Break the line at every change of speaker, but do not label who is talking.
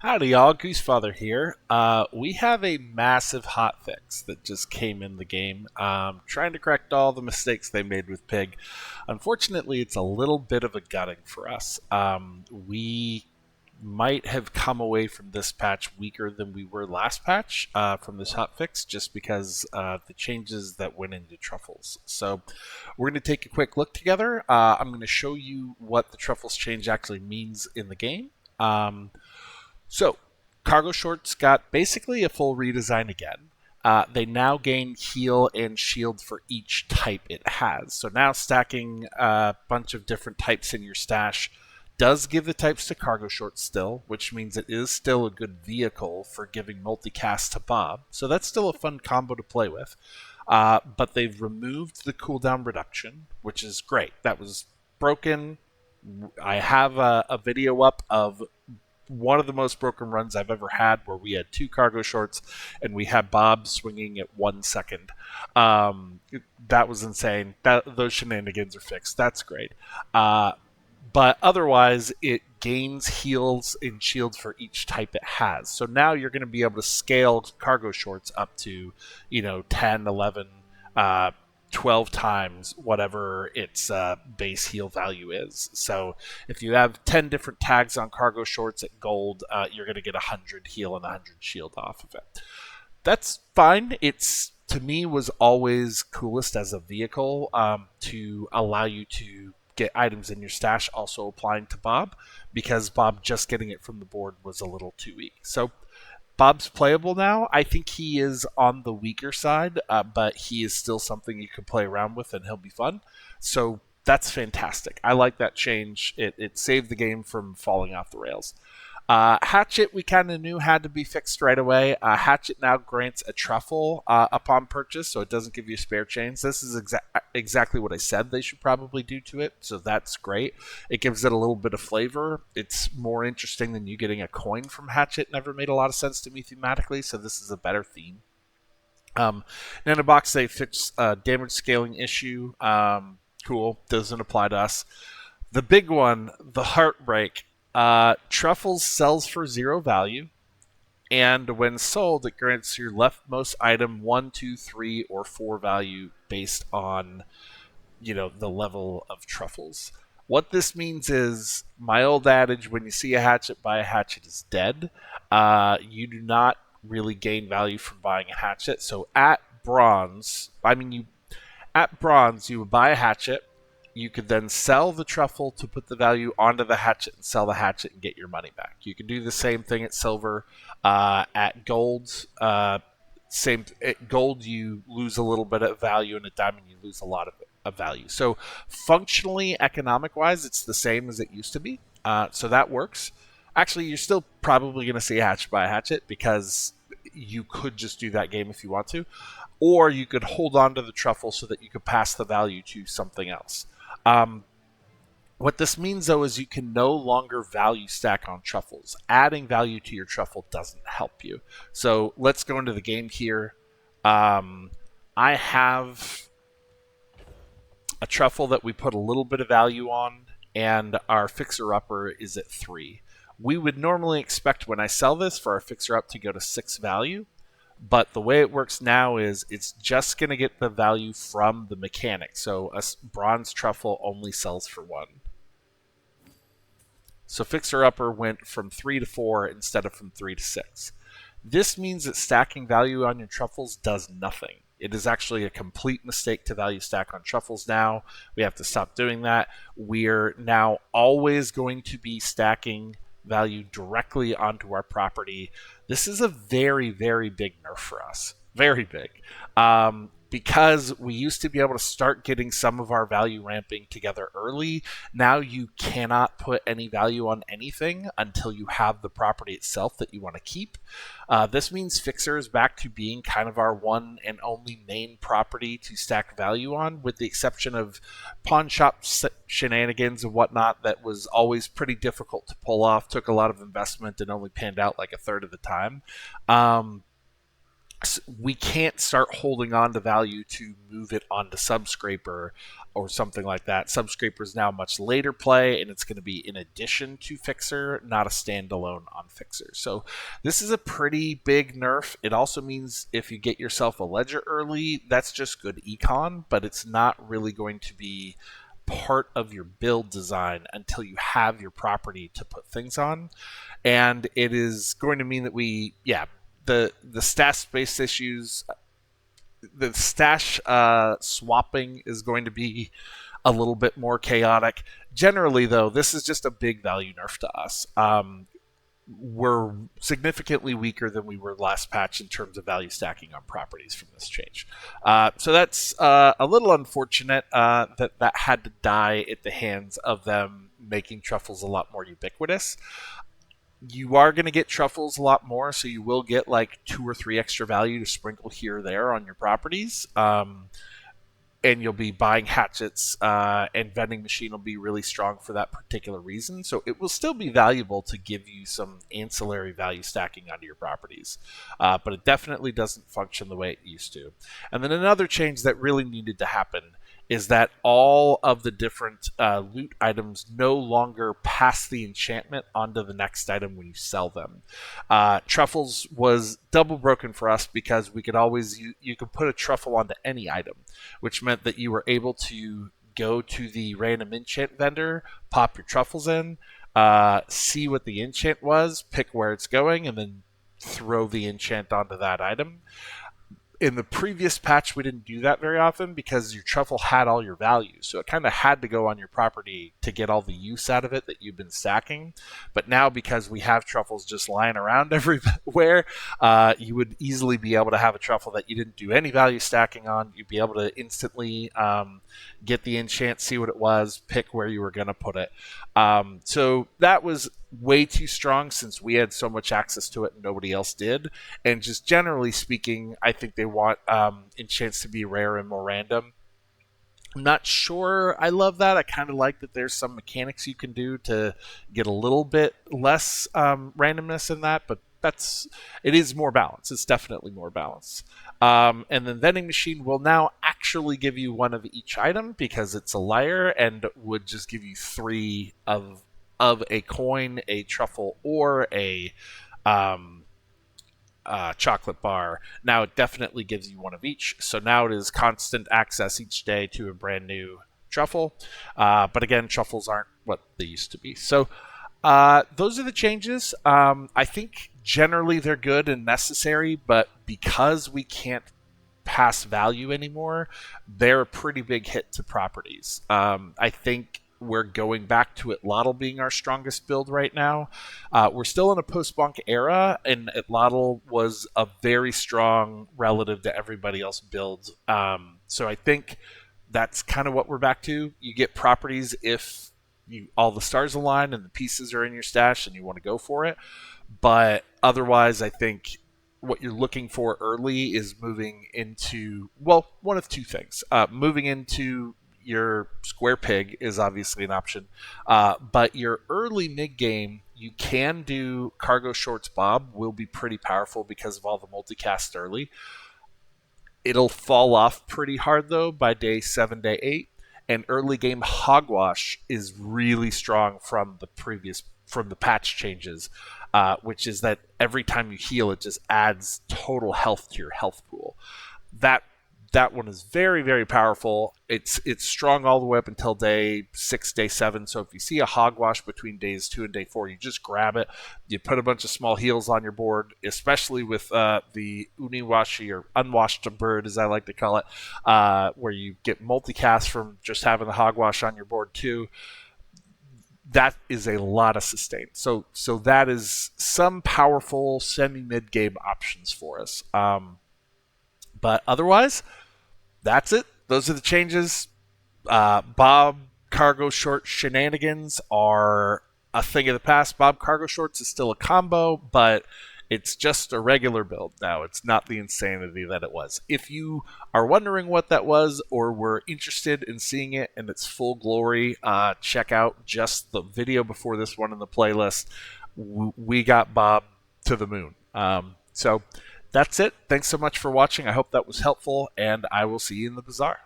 Howdy, y'all. GooseFathr here. We have a massive hotfix that just came in the game, trying to correct all the mistakes they made with Pig. Unfortunately, it's a little bit of a gutting for us. We might have come away from this patch weaker than we were last patch from this hotfix, just because the changes that went into Truffles. So we're going to take a quick look together. I'm going to show you what the Truffles change actually means in the game. So, cargo shorts got basically a full redesign again. They now gain heal and shield for each type it has. So now stacking a bunch of different types in your stash does give the types to cargo shorts still, which means it is still a good vehicle for giving multicast to Bob. So that's still a fun combo to play with. But they've removed the cooldown reduction, which is great. That was broken. I have a video up of one of the most broken runs I've ever had, where we had two cargo shorts and we had Bob swinging at 1 second. That was insane. Those shenanigans are fixed. That's great. But otherwise, it gains heals and shields for each type it has. So now you're going to be able to scale cargo shorts up to, 10, 11, 12 times whatever its base heal value is. So if you have 10 different tags on cargo shorts at gold, you're going to get 100 heal and 100 shield off of it. That's fine. It's, to me, was always coolest as a vehicle to allow you to get items in your stash, also applying to Bob, because Bob just getting it from the board was a little too weak. So Bob's playable now. I think he is on the weaker side, but he is still something you can play around with and he'll be fun. So that's fantastic. I like that change. It saved the game from falling off the rails. Hatchet, we kind of knew had to be fixed right away. Hatchet now grants a truffle upon purchase, so it doesn't give you spare chains. This is exactly what I said they should probably do to it, so that's great. It gives it a little bit of flavor. It's more interesting than you getting a coin from Hatchet. Never made a lot of sense to me thematically, so this is a better theme. Nanobox, they fixed damage scaling issue. Cool, doesn't apply to us. The big one, the heartbreak. Truffles sells for 0 value, and when sold, it grants your leftmost item 1, 2, 3, or 4 value based on, the level of Truffles. What this means is, my old adage, when you see a hatchet, buy a hatchet, is dead. You do not really gain value from buying a hatchet. So at bronze, you would buy a hatchet. You could then sell the truffle to put the value onto the hatchet and sell the hatchet and get your money back. You can do the same thing at silver. At gold, at gold you lose a little bit of value, and at diamond you lose a lot of value. So functionally, economic-wise, it's the same as it used to be. So that works. Actually, you're still probably going to see a hatchet by a hatchet, because you could just do that game if you want to. Or you could hold on to the truffle so that you could pass the value to something else. What this means, though, is you can no longer value stack on truffles. Adding value to your truffle doesn't help you. So let's go into the game here. I have a truffle that we put a little bit of value on, and our fixer-upper is at 3. We would normally expect, when I sell this, for our fixer-up to go to 6 value. But the way it works now is it's just going to get the value from the mechanic. So a bronze truffle only sells for 1. So Fixer Upper went from 3 to 4 instead of from 3 to 6. This means that stacking value on your truffles does nothing. It is actually a complete mistake to value stack on truffles now. We have to stop doing that. We're now always going to be stacking value directly onto our property. This is a very, very big nerf for us. Very big. Because we used to be able to start getting some of our value ramping together early. Now you cannot put any value on anything until you have the property itself that you want to keep. This means Fixer is back to being kind of our one and only main property to stack value on, with the exception of pawn shop shenanigans and whatnot that was always pretty difficult to pull off, took a lot of investment, and only panned out like a third of the time. we can't start holding on to value to move it onto Subscraper or something like that. Subscraper is now much later play, and it's going to be in addition to Fixer, not a standalone on Fixer. So this is a pretty big nerf. It also means if you get yourself a ledger early, that's just good econ, but it's not really going to be part of your build design until you have your property to put things on. And it is going to mean that the stash space issues, the stash swapping is going to be a little bit more chaotic. Generally, though, this is just a big value nerf to us. We're significantly weaker than we were last patch in terms of value stacking on properties from this change. So that's a little unfortunate that had to die at the hands of them making Truffles a lot more ubiquitous. You are going to get Truffles a lot more, so you will get like 2 or 3 extra value to sprinkle here or there on your properties. And you'll be buying hatchets, and vending machine will be really strong for that particular reason. So it will still be valuable to give you some ancillary value stacking onto your properties. But it definitely doesn't function the way it used to. And then another change that really needed to happen is that all of the different loot items no longer pass the enchantment onto the next item when you sell them. Truffles was double broken for us because we could always you could put a truffle onto any item, which meant that you were able to go to the random enchant vendor, pop your truffles in, see what the enchant was, pick where it's going, and then throw the enchant onto that item. In the previous patch, we didn't do that very often because your truffle had all your value. So it kind of had to go on your property to get all the use out of it that you've been stacking. But now, because we have truffles just lying around everywhere, you would easily be able to have a truffle that you didn't do any value stacking on. You'd be able to instantly get the enchant, see what it was, pick where you were going to put it. So that was way too strong since we had so much access to it and nobody else did. And just generally speaking, I think they want enchants to be rare and more random. I'm not sure I love that. I kind of like that there's some mechanics you can do to get a little bit less randomness in that, but it is more balanced. It's definitely more balanced. And then vending machine will now actually give you 1 of each item because it's a liar and would just give you 3 of a coin, a truffle, or a chocolate bar. Now it definitely gives you 1 of each. So now it is constant access each day to a brand new truffle. But again, truffles aren't what they used to be. So those are the changes. I think generally they're good and necessary, but because we can't pass value anymore, they're a pretty big hit to properties. I think we're going back to Atlatl being our strongest build right now. We're still in a post-bonk era, and Atlatl was a very strong relative to everybody else build. So I think that's kind of what we're back to. You get properties if all the stars align and the pieces are in your stash and you want to go for it. But otherwise, I think what you're looking for early is moving into, well, one of 2 things. Moving into your square pig is obviously an option, but your early mid game, you can do cargo shorts bob, will be pretty powerful because of all the multicast early. It'll fall off pretty hard though by day 7, day 8, and early game hogwash is really strong from the patch changes, which is that every time you heal, it just adds total health to your health pool. That one is very, very powerful. It's strong all the way up until day 6, day 7. So if you see a hogwash between days 2 and day 4, you just grab it. You put a bunch of small heals on your board, especially with the uniwashi or unwashed bird, as I like to call it, where you get multicast from just having the hogwash on your board too. That is a lot of sustain. So that is some powerful semi-mid game options for us. But otherwise, that's it. Those are the changes. Bob cargo short shenanigans are a thing of the past. Bob cargo shorts is still a combo, but it's just a regular build now. It's not the insanity that it was. If you are wondering what that was or were interested in seeing it in its full glory, check out just the video before this one in the playlist. We got Bob to the moon. So That's it. Thanks so much for watching. I hope that was helpful, and I will see you in the bazaar.